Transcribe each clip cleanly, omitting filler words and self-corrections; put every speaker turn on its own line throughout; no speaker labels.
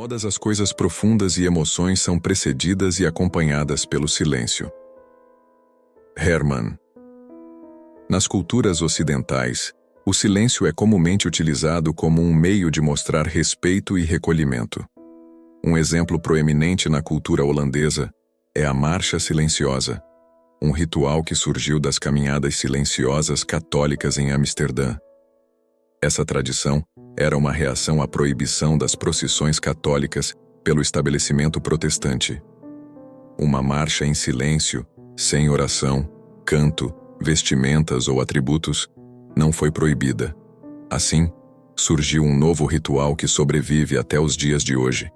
Todas as coisas profundas e emoções são precedidas e acompanhadas pelo silêncio. Herman. Nas culturas ocidentais, o silêncio é comumente utilizado como um meio de mostrar respeito e recolhimento. Um exemplo proeminente na cultura holandesa é a Marcha Silenciosa, um ritual que surgiu das caminhadas silenciosas católicas em Amsterdã. Essa tradição era uma reação à proibição das procissões católicas pelo estabelecimento protestante. Uma marcha em silêncio, sem oração, canto, vestimentas ou atributos, não foi proibida. Assim, surgiu um novo ritual que sobrevive até os dias de hoje.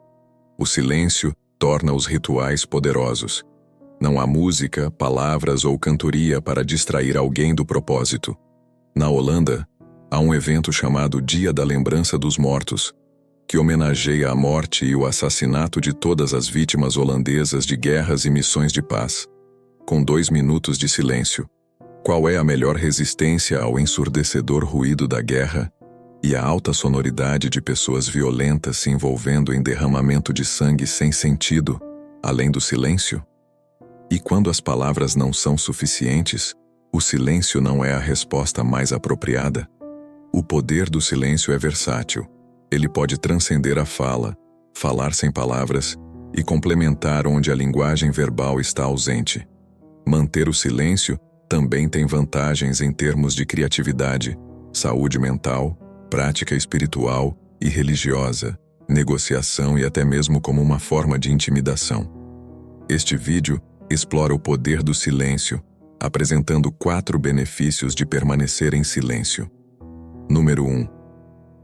O silêncio torna os rituais poderosos. Não há música, palavras ou cantoria para distrair alguém do propósito. Na Holanda, há um evento chamado Dia da Lembrança dos Mortos, que homenageia a morte e o assassinato de todas as vítimas holandesas de guerras e missões de paz. Com 2 minutos de silêncio, qual é a melhor resistência ao ensurdecedor ruído da guerra e à alta sonoridade de pessoas violentas se envolvendo em derramamento de sangue sem sentido, além do silêncio? E quando as palavras não são suficientes, o silêncio não é a resposta mais apropriada? O poder do silêncio é versátil. Ele pode transcender a fala, falar sem palavras e complementar onde a linguagem verbal está ausente. Manter o silêncio também tem vantagens em termos de criatividade, saúde mental, prática espiritual e religiosa, negociação e até mesmo como uma forma de intimidação. Este vídeo explora o poder do silêncio, apresentando 4 benefícios de permanecer em silêncio. Número 1.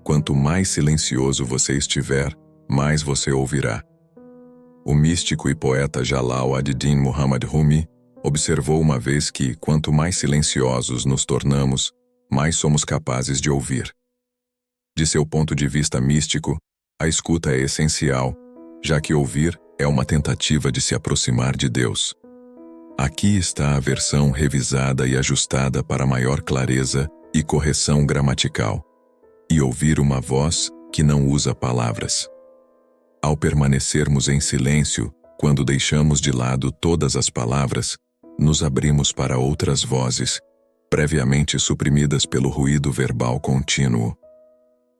Quanto mais silencioso você estiver, mais você ouvirá. O místico e poeta Jalal ad-Din Muhammad Rumi observou uma vez que, quanto mais silenciosos nos tornamos, mais somos capazes de ouvir. De seu ponto de vista místico, a escuta é essencial, já que ouvir é uma tentativa de se aproximar de Deus. Aqui está a versão revisada e ajustada para maior clareza e correção gramatical. E ouvir uma voz que não usa palavras. Ao permanecermos em silêncio, quando deixamos de lado todas as palavras, nos abrimos para outras vozes, previamente suprimidas pelo ruído verbal contínuo.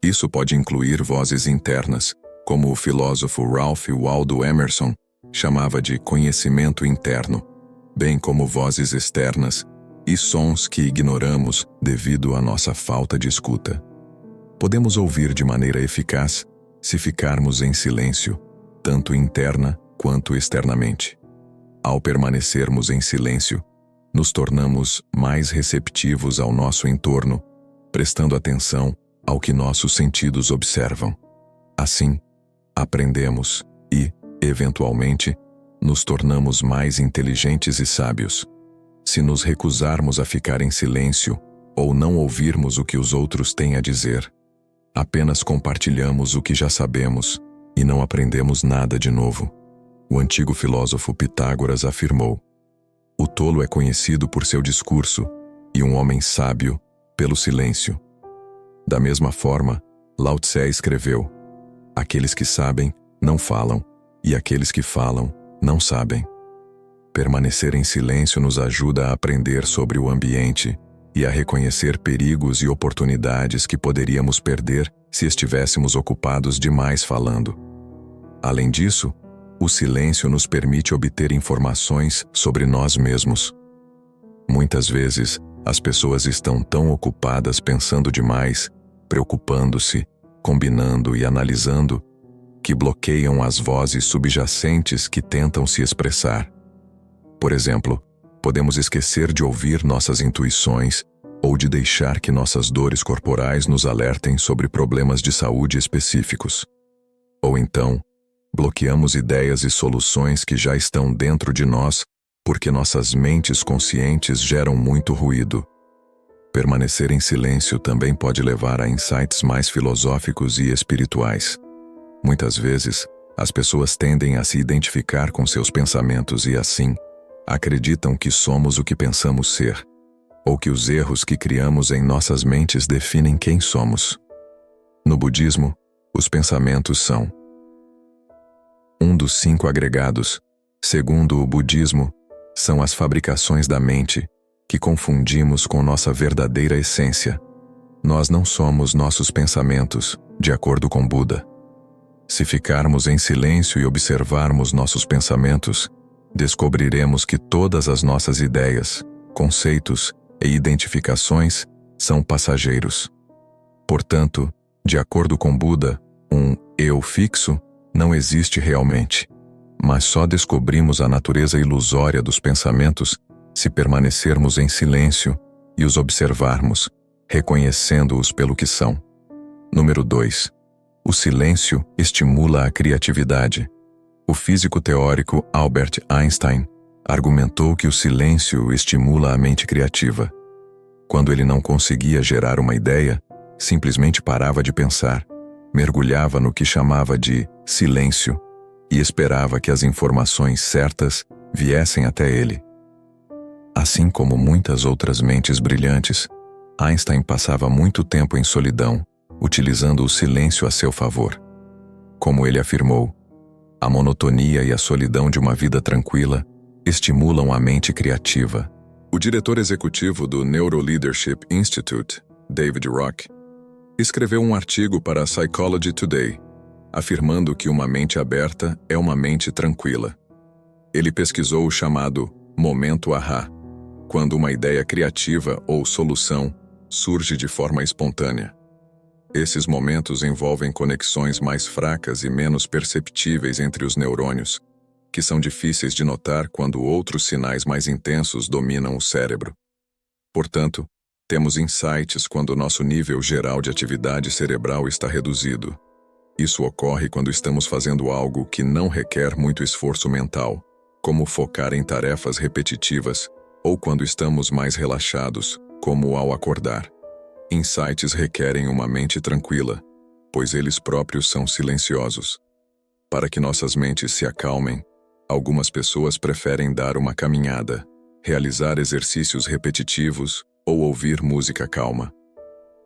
Isso pode incluir vozes internas, como o filósofo Ralph Waldo Emerson chamava de conhecimento interno, bem como vozes externas e sons que ignoramos devido à nossa falta de escuta. Podemos ouvir de maneira eficaz se ficarmos em silêncio, tanto interna quanto externamente. Ao permanecermos em silêncio, nos tornamos mais receptivos ao nosso entorno, prestando atenção ao que nossos sentidos observam. Assim, aprendemos e, eventualmente, nos tornamos mais inteligentes e sábios. Se nos recusarmos a ficar em silêncio ou não ouvirmos o que os outros têm a dizer, apenas compartilhamos o que já sabemos e não aprendemos nada de novo. O antigo filósofo Pitágoras afirmou: o tolo é conhecido por seu discurso e um homem sábio pelo silêncio. Da mesma forma, Lao Tse escreveu: aqueles que sabem não falam e aqueles que falam não sabem. Permanecer em silêncio nos ajuda a aprender sobre o ambiente e a reconhecer perigos e oportunidades que poderíamos perder se estivéssemos ocupados demais falando. Além disso, o silêncio nos permite obter informações sobre nós mesmos. Muitas vezes, as pessoas estão tão ocupadas pensando demais, preocupando-se, combinando e analisando, que bloqueiam as vozes subjacentes que tentam se expressar. Por exemplo, podemos esquecer de ouvir nossas intuições ou de deixar que nossas dores corporais nos alertem sobre problemas de saúde específicos. Ou então, bloqueamos ideias e soluções que já estão dentro de nós porque nossas mentes conscientes geram muito ruído. Permanecer em silêncio também pode levar a insights mais filosóficos e espirituais. Muitas vezes, as pessoas tendem a se identificar com seus pensamentos e, assim, acreditam que somos o que pensamos ser, ou que os erros que criamos em nossas mentes definem quem somos. No budismo, os pensamentos são Um dos 5 agregados, segundo o budismo, são as fabricações da mente, que confundimos com nossa verdadeira essência. Nós não somos nossos pensamentos, de acordo com Buda. Se ficarmos em silêncio e observarmos nossos pensamentos, descobriremos que todas as nossas ideias, conceitos e identificações são passageiros. Portanto, de acordo com Buda, um eu fixo não existe realmente, mas só descobrimos a natureza ilusória dos pensamentos se permanecermos em silêncio e os observarmos, reconhecendo-os pelo que são. Número 2. O silêncio estimula a criatividade. O físico teórico Albert Einstein argumentou que o silêncio estimula a mente criativa. Quando ele não conseguia gerar uma ideia, simplesmente parava de pensar, mergulhava no que chamava de silêncio e esperava que as informações certas viessem até ele. Assim como muitas outras mentes brilhantes, Einstein passava muito tempo em solidão, utilizando o silêncio a seu favor. Como ele afirmou, a monotonia e a solidão de uma vida tranquila estimulam a mente criativa. O diretor executivo do Neuroleadership Institute, David Rock, escreveu um artigo para Psychology Today, afirmando que uma mente aberta é uma mente tranquila. Ele pesquisou o chamado momento ahá, quando uma ideia criativa ou solução surge de forma espontânea. Esses momentos envolvem conexões mais fracas e menos perceptíveis entre os neurônios, que são difíceis de notar quando outros sinais mais intensos dominam o cérebro. Portanto, temos insights quando nosso nível geral de atividade cerebral está reduzido. Isso ocorre quando estamos fazendo algo que não requer muito esforço mental, como focar em tarefas repetitivas, ou quando estamos mais relaxados, como ao acordar. Insights requerem uma mente tranquila, pois eles próprios são silenciosos. Para que nossas mentes se acalmem, algumas pessoas preferem dar uma caminhada, realizar exercícios repetitivos ou ouvir música calma.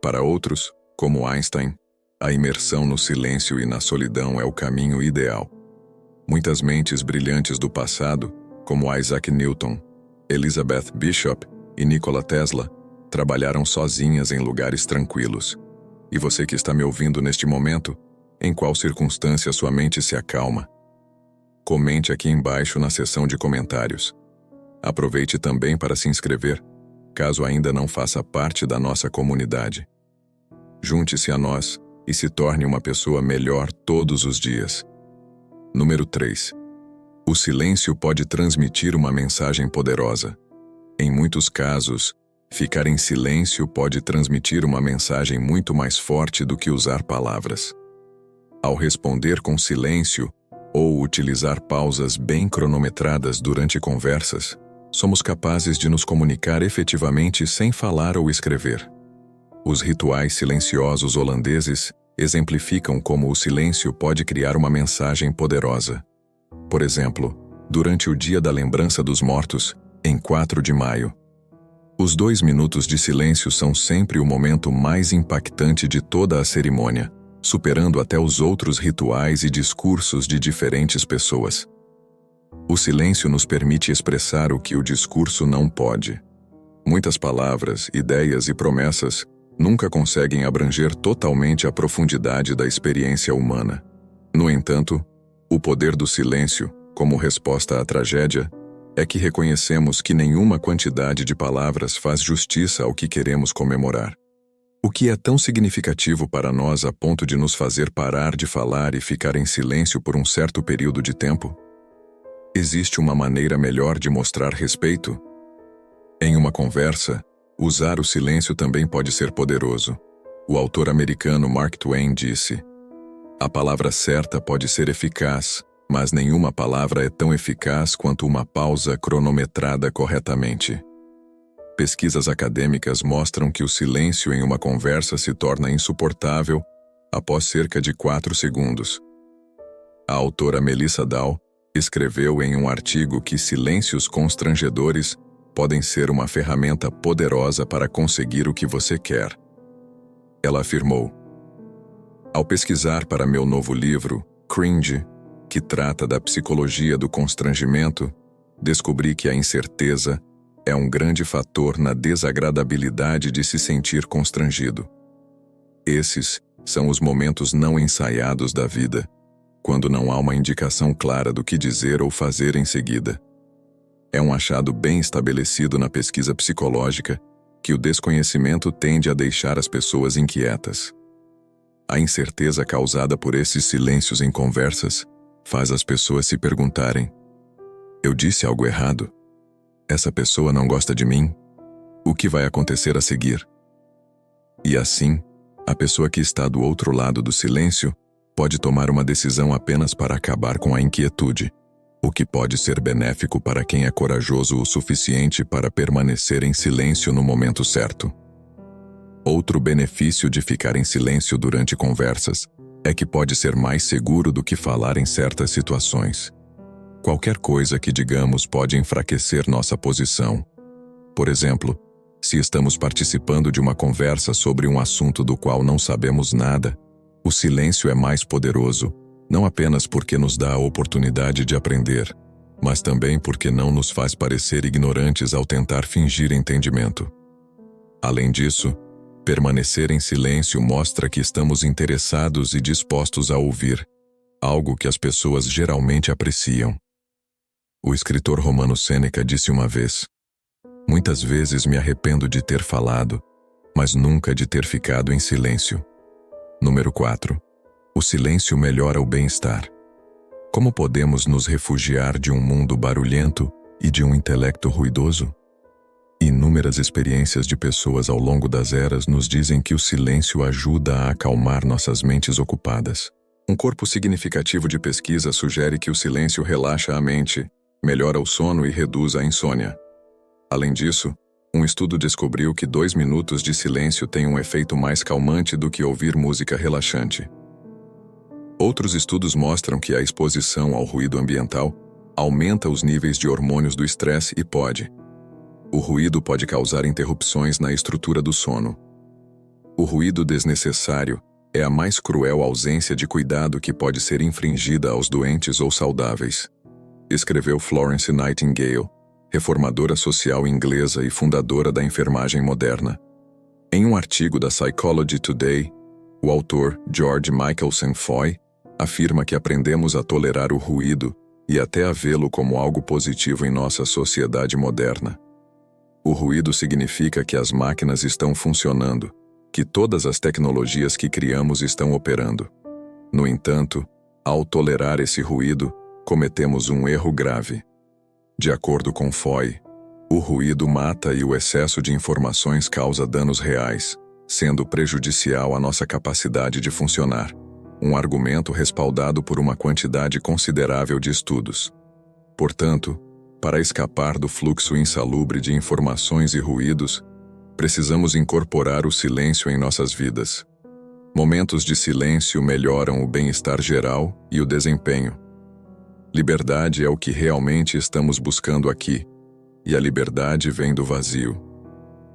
Para outros, como Einstein, a imersão no silêncio e na solidão é o caminho ideal. Muitas mentes brilhantes do passado, como Isaac Newton, Elizabeth Bishop e Nikola Tesla, trabalharam sozinhas em lugares tranquilos. E você que está me ouvindo neste momento, em qual circunstância sua mente se acalma? Comente aqui embaixo na seção de comentários. Aproveite também para se inscrever, caso ainda não faça parte da nossa comunidade. Junte-se a nós e se torne uma pessoa melhor todos os dias. Número 3. O silêncio pode transmitir uma mensagem poderosa. Em muitos casos, ficar em silêncio pode transmitir uma mensagem muito mais forte do que usar palavras. Ao responder com silêncio ou utilizar pausas bem cronometradas durante conversas, somos capazes de nos comunicar efetivamente sem falar ou escrever. Os rituais silenciosos holandeses exemplificam como o silêncio pode criar uma mensagem poderosa. Por exemplo, durante o Dia da Lembrança dos Mortos, em 4 de maio, os 2 minutos de silêncio são sempre o momento mais impactante de toda a cerimônia, superando até os outros rituais e discursos de diferentes pessoas. O silêncio nos permite expressar o que o discurso não pode. Muitas palavras, ideias e promessas nunca conseguem abranger totalmente a profundidade da experiência humana. No entanto, o poder do silêncio, como resposta à tragédia, é que reconhecemos que nenhuma quantidade de palavras faz justiça ao que queremos comemorar. O que é tão significativo para nós a ponto de nos fazer parar de falar e ficar em silêncio por um certo período de tempo? Existe uma maneira melhor de mostrar respeito? Em uma conversa, usar o silêncio também pode ser poderoso. O autor americano Mark Twain disse: "A palavra certa pode ser eficaz, mas nenhuma palavra é tão eficaz quanto uma pausa cronometrada corretamente." Pesquisas acadêmicas mostram que o silêncio em uma conversa se torna insuportável após cerca de 4 segundos. A autora Melissa Dow escreveu em um artigo que silêncios constrangedores podem ser uma ferramenta poderosa para conseguir o que você quer. Ela afirmou: "Ao pesquisar para meu novo livro, Cringe, que trata da psicologia do constrangimento, descobri que a incerteza é um grande fator na desagradabilidade de se sentir constrangido. Esses são os momentos não ensaiados da vida, quando não há uma indicação clara do que dizer ou fazer em seguida. É um achado bem estabelecido na pesquisa psicológica que o desconhecimento tende a deixar as pessoas inquietas. A incerteza causada por esses silêncios em conversas faz as pessoas se perguntarem: eu disse algo errado? Essa pessoa não gosta de mim? O que vai acontecer a seguir? E assim, a pessoa que está do outro lado do silêncio pode tomar uma decisão apenas para acabar com a inquietude, o que pode ser benéfico para quem é corajoso o suficiente para permanecer em silêncio no momento certo. Outro benefício de ficar em silêncio durante conversas é que pode ser mais seguro do que falar em certas situações. Qualquer coisa que digamos pode enfraquecer nossa posição. Por exemplo, se estamos participando de uma conversa sobre um assunto do qual não sabemos nada, o silêncio é mais poderoso, não apenas porque nos dá a oportunidade de aprender, mas também porque não nos faz parecer ignorantes ao tentar fingir entendimento. Além disso, permanecer em silêncio mostra que estamos interessados e dispostos a ouvir, algo que as pessoas geralmente apreciam. O escritor romano Sêneca disse uma vez: muitas vezes me arrependo de ter falado, mas nunca de ter ficado em silêncio. Número 4. O silêncio melhora o bem-estar. Como podemos nos refugiar de um mundo barulhento e de um intelecto ruidoso? Inúmeras experiências de pessoas ao longo das eras nos dizem que o silêncio ajuda a acalmar nossas mentes ocupadas. Um corpo significativo de pesquisa sugere que o silêncio relaxa a mente, melhora o sono e reduz a insônia. Além disso, um estudo descobriu que 2 minutos de silêncio têm um efeito mais calmante do que ouvir música relaxante. Outros estudos mostram que a exposição ao ruído ambiental aumenta os níveis de hormônios do estresse e o ruído pode causar interrupções na estrutura do sono. O ruído desnecessário é a mais cruel ausência de cuidado que pode ser infringida aos doentes ou saudáveis, escreveu Florence Nightingale, reformadora social inglesa e fundadora da enfermagem moderna. Em um artigo da Psychology Today, o autor George Michelson Foy afirma que aprendemos a tolerar o ruído e até a vê-lo como algo positivo em nossa sociedade moderna. O ruído significa que as máquinas estão funcionando, que todas as tecnologias que criamos estão operando. No entanto, ao tolerar esse ruído, cometemos um erro grave. De acordo com Foy, o ruído mata e o excesso de informações causa danos reais, sendo prejudicial à nossa capacidade de funcionar. Um argumento respaldado por uma quantidade considerável de estudos. Portanto, para escapar do fluxo insalubre de informações e ruídos, precisamos incorporar o silêncio em nossas vidas. Momentos de silêncio melhoram o bem-estar geral e o desempenho. Liberdade é o que realmente estamos buscando aqui, e a liberdade vem do vazio.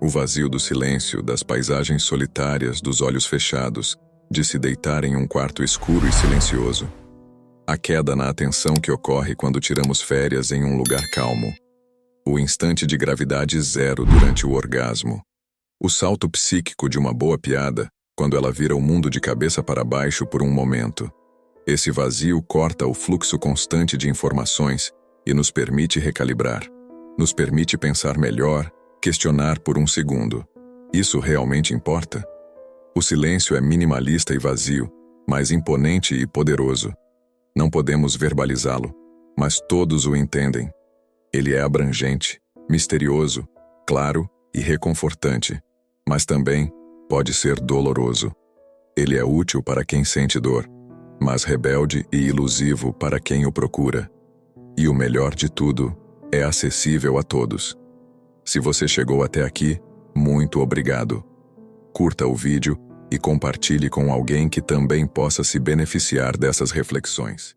O vazio do silêncio, das paisagens solitárias, dos olhos fechados, de se deitar em um quarto escuro e silencioso. A queda na atenção que ocorre quando tiramos férias em um lugar calmo. O instante de gravidade zero durante o orgasmo. O salto psíquico de uma boa piada, quando ela vira o mundo de cabeça para baixo por um momento. Esse vazio corta o fluxo constante de informações e nos permite recalibrar. Nos permite pensar melhor, questionar por um segundo. Isso realmente importa? O silêncio é minimalista e vazio, mas imponente e poderoso. Não podemos verbalizá-lo, mas todos o entendem. Ele é abrangente, misterioso, claro e reconfortante, mas também pode ser doloroso. Ele é útil para quem sente dor, mas rebelde e ilusivo para quem o procura. E o melhor de tudo, é acessível a todos. Se você chegou até aqui, muito obrigado. Curta o vídeo e compartilhe com alguém que também possa se beneficiar dessas reflexões.